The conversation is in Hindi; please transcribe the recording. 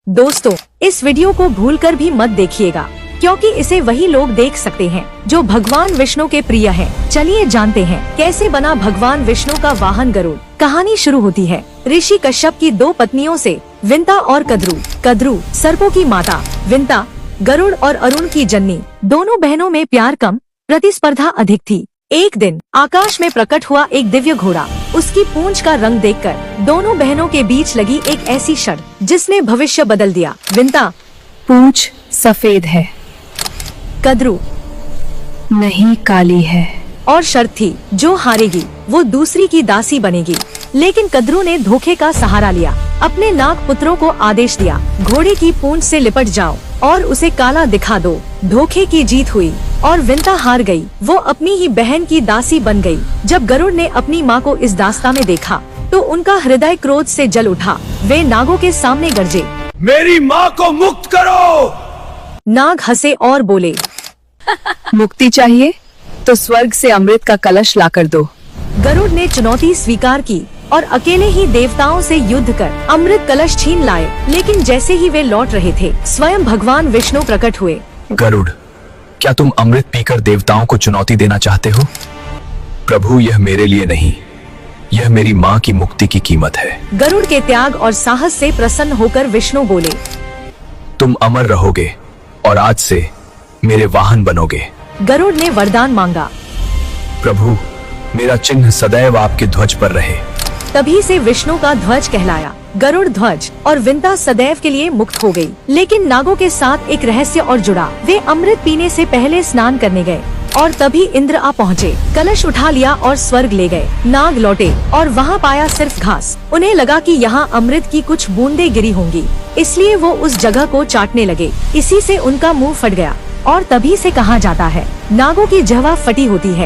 दोस्तों, इस वीडियो को भूलकर भी मत देखिएगा, क्योंकि इसे वही लोग देख सकते हैं जो भगवान विष्णु के प्रिय हैं। चलिए जानते हैं कैसे बना भगवान विष्णु का वाहन गरुड़। कहानी शुरू होती है ऋषि कश्यप की दो पत्नियों से, विंता और कद्रू। कद्रू सर्पों की माता, विंता गरुड़ और अरुण की जननी। दोनों बहनों में प्यार कम, प्रतिस्पर्धा अधिक थी। एक दिन आकाश में प्रकट हुआ एक दिव्य घोड़ा। उसकी पूंछ का रंग देखकर दोनों बहनों के बीच लगी एक ऐसी शर्त जिसने भविष्य बदल दिया। विंता, पूंछ सफेद है। कद्रू, नहीं, काली है। और शर्त थी, जो हारेगी वो दूसरी की दासी बनेगी। लेकिन कद्रू ने धोखे का सहारा लिया। अपने नाग पुत्रों को आदेश दिया, घोड़े की पूंछ से लिपट जाओ और उसे काला दिखा दो। धोखे की जीत हुई और विंता हार गई। वो अपनी ही बहन की दासी बन गई। जब गरुड़ ने अपनी माँ को इस दास्ता में देखा तो उनका हृदय क्रोध से जल उठा। वे नागों के सामने गरजे, मेरी माँ को मुक्त करो। नाग हंसे और बोले, मुक्ति चाहिए तो स्वर्ग से अमृत का कलश लाकर दो। गरुड़ ने चुनौती स्वीकार की और अकेले ही देवताओं से युद्ध कर अमृत कलश छीन लाए। लेकिन जैसे ही वे लौट रहे थे, स्वयं भगवान विष्णु प्रकट हुए। गरुड़, क्या तुम अमृत पीकर देवताओं को चुनौती देना चाहते हो? प्रभु, यह मेरे लिए नहीं, यह मेरी माँ की मुक्ति की कीमत है। गरुड़ के त्याग और साहस से प्रसन्न होकर विष्णु बोले, तुम अमर रहोगे और आज से मेरे वाहन बनोगे। गरुड़ ने वरदान मांगा, प्रभु, मेरा चिन्ह सदैव आपके ध्वज पर रहे। तभी से विष्णु का ध्वज कहलाया गरुड़ ध्वज। और विंता सदैव के लिए मुक्त हो गई। लेकिन नागों के साथ एक रहस्य और जुड़ा। वे अमृत पीने से पहले स्नान करने गए और तभी इंद्र आ पहुँचे। कलश उठा लिया और स्वर्ग ले गए। नाग लौटे और वहाँ पाया सिर्फ घास। उन्हें लगा कि यहाँ अमृत की कुछ बूंदें गिरी होंगी, इसलिए वो उस जगह को चाटने लगे। इसी से उनका मुंह फट गया और तभी से कहा जाता है, नागों की जहवा फटी होती है।